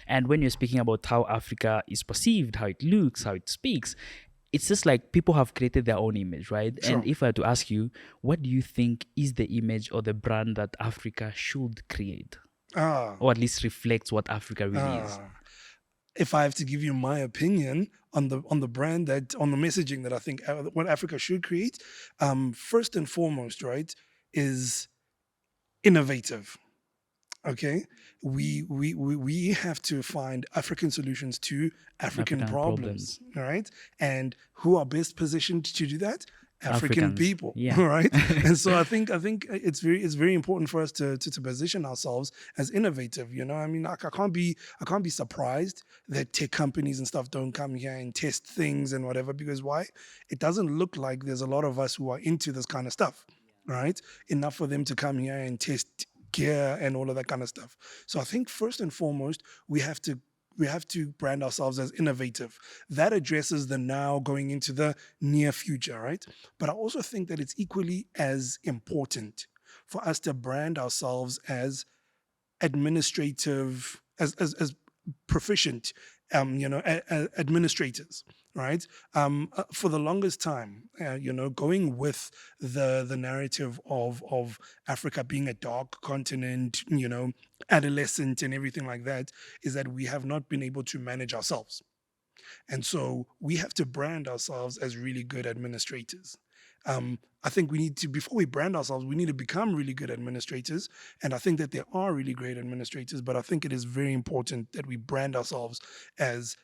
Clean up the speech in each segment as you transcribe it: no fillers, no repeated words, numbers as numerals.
And when you're speaking about how Africa is perceived, how it looks, how it speaks, it's just like people have created their own image, right? Sure. And if I had to ask you, what do you think is the image or the brand that Africa should create? Ah, Or at least reflects what Africa really is? if I have to give you my opinion on the brand that on the messaging that I think what Africa should create, first and foremost, right, is innovative. Okay, we have to find African solutions to African African problems, all right? And who are best positioned to do that? African Africans, people, yeah. all right? And so I think it's very important for us to position ourselves as innovative. You know, I mean, I can't be surprised that tech companies and stuff don't come here and test things and whatever, because why? It doesn't look like there's a lot of us who are into this kind of stuff, right? Enough for them to come here and test gear and all of that kind of stuff. So I think first and foremost, we have to brand ourselves as innovative. That addresses the now going into the near future, right? But I also think that it's equally as important for us to brand ourselves as administrative, as proficient, administrators, right? For the longest time, going with the narrative of Africa being a dark continent, adolescent and everything like that, is that we have not been able to manage ourselves. And so we have to brand ourselves as really good administrators. I think we need to, before we brand ourselves, we need to become really good administrators. And I think that there are really great administrators, but I think it is very important that we brand ourselves as,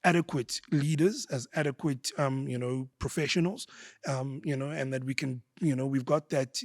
adequate leaders, as adequate, professionals, and that we can, we've got that,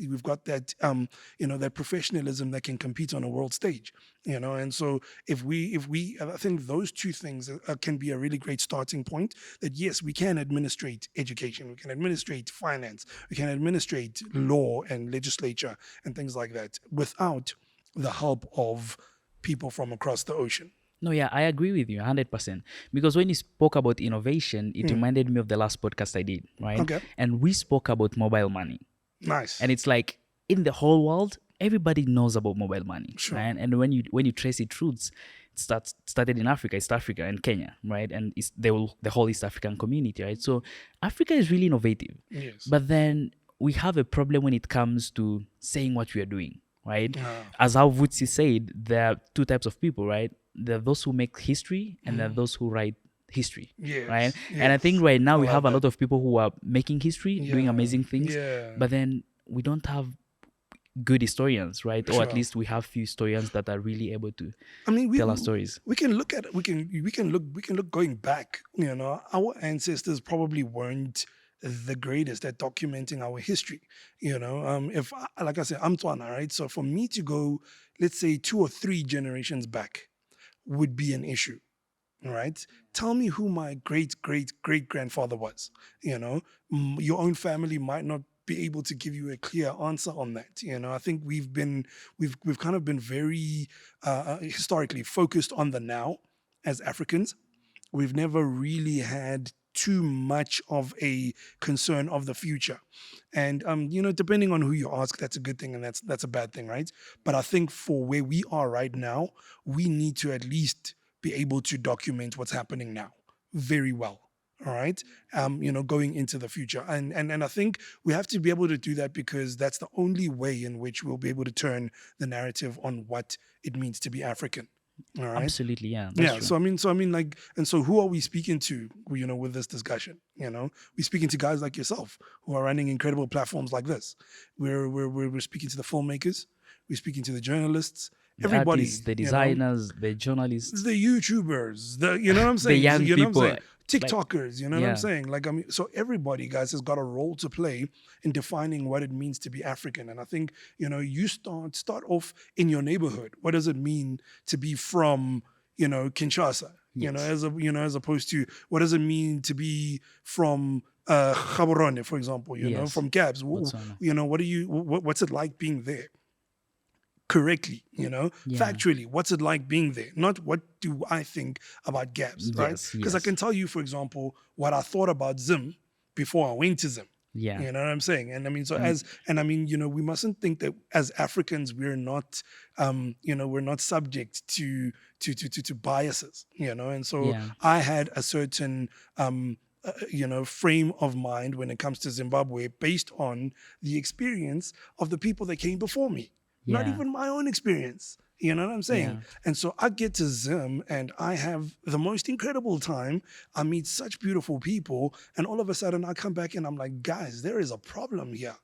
that professionalism that can compete on a world stage, and so if we, I think those two things can be a really great starting point, that yes, we can administrate education, we can administrate finance, we can administrate law and legislature and things like that without the help of people from across the ocean. No, yeah, I agree with you 100%. Because when you spoke about innovation, it reminded me of the last podcast I did, right? Okay. And we spoke about mobile money. Nice. And it's like in the whole world, everybody knows about mobile money. Sure. Right? And when you trace its roots, it started in Africa, East Africa and Kenya, right? And it's the whole East African community, right? So Africa is really innovative. Yes. But then we have a problem when it comes to saying what we are doing, right? Ah. As how Vutsi said, there are two types of people, right? There are those who make history and there are those who write history, Yes, right? yes. And I think right now I we love have a that. lot of people who are making history, doing Yeah, amazing things, yeah. but then we don't have good historians, right? Or Sure. at least we have few historians that are really able to I mean, tell our stories. We can look at we can look going back. Our ancestors probably weren't the greatest at documenting our history. If like I said, I'm Tswana, right? So for me to go, let's say 2 or 3 generations back, would be an issue. All right. Tell me who my great grandfather was. Your own family might not be able to give you a clear answer on that. I think we've kind of been very historically focused on the now as Africans. We've never really had too much of a concern of the future. And depending on who you ask, that's a good thing and that's a bad thing, right? But I think for where we are right now, we need to at least be able to document what's happening now very well. All right. Going into the future. And I think we have to be able to do that because that's the only way in which we'll be able to turn the narrative on what it means to be African. All right. Absolutely, yeah. That's Yeah. true. So I mean, like, and so who are we speaking to, with this discussion? We're speaking to guys like yourself who are running incredible platforms like this. We're speaking to the filmmakers. We're speaking to the journalists. The Everybody, artists, the designers, the journalists, the YouTubers, you know what I'm saying? the young You know people. what I'm saying? TikTokers, you know what yeah. I'm saying? Like, I mean, so everybody, guys, has got a role to play in defining what it means to be African. And I think, you start off in your neighborhood. What does it mean to be from, Kinshasa? Yes. As opposed to what does it mean to be from Gaborone, for example, Yes. from Gabs? Botswana. What's it like being there? Correctly, factually, what's it like being there? Not what do I think about Gabs, right? Yes, Because I yes. can tell you, for example, what I thought about Zim before I went to Zim. Yeah. You know what I'm saying? And I mean, so And we mustn't think that as Africans we're not, we're not subject to biases. And so yeah. I had a certain, frame of mind when it comes to Zimbabwe based on the experience of the people that came before me, not Yeah. even my own experience. You know what I'm saying? Yeah. And so I get to Zim and I have the most incredible time. I meet such beautiful people, and all of a sudden I come back and I'm like, guys, there is a problem here.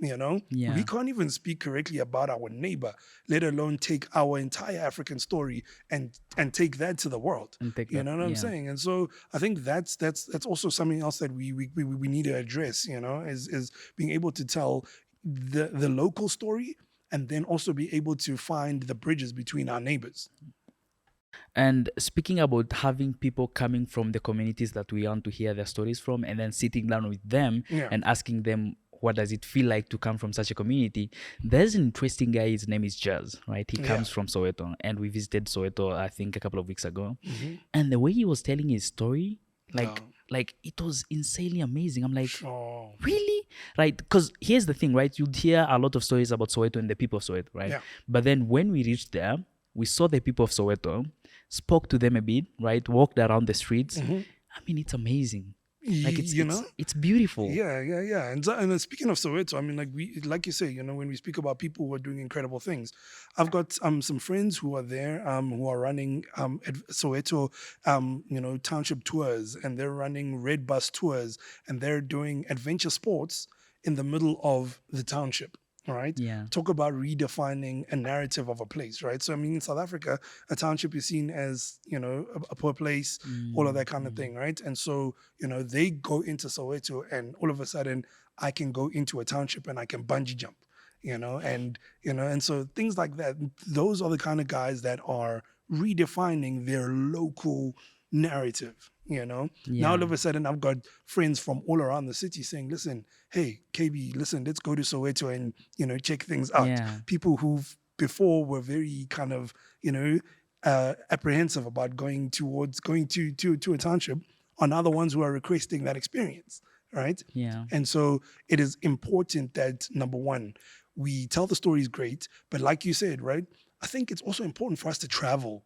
We Yeah. can't even speak correctly about our neighbor, let alone take our entire African story and take that to the world. And take You that. know what I'm Yeah. saying? And so I think that's also something else that we need to address. Is being able to tell the local story and then also be able to find the bridges between our neighbors. And speaking about having people coming from the communities that we want to hear their stories from, and then sitting down with them Yeah. and asking them, what does it feel like to come from such a community? There's an interesting guy. His name is Jazz, right? He Yeah. comes from Soweto, and we visited Soweto, I think, a couple of weeks ago. Mm-hmm. And the way he was telling his story, Yeah. like it was insanely amazing. I'm like, Sure. really? Right? Because here's the thing, right? You'd hear a lot of stories about Soweto and the people of Soweto, right? Yeah. But then when we reached there, we saw the people of Soweto, spoke to them a bit, right? Walked around the streets. I mean, it's amazing. Like it's beautiful. Yeah. And speaking of Soweto, I mean, like you say, when we speak about people who are doing incredible things, I've got some friends who are there, who are running Soweto, township tours, and they're running red bus tours, and they're doing adventure sports in the middle of the township. Right? Yeah. Talk about redefining a narrative of a place, right? So I mean, in South Africa, a township is seen as, a poor place, all of that kind of thing, right? And so, they go into Soweto and all of a sudden I can go into a township and I can bungee jump, and so things like that. Those are the kind of guys that are redefining their local narrative. Now all of a sudden I've got friends from all around the city saying, listen, hey, KB, listen, let's go to Soweto and, check things out. Yeah. People who before were very kind of, apprehensive about going to a township are now the ones who are requesting that experience, right? Yeah. And so it is important that, number one, we tell the stories great, but like you said, right, I think it's also important for us to travel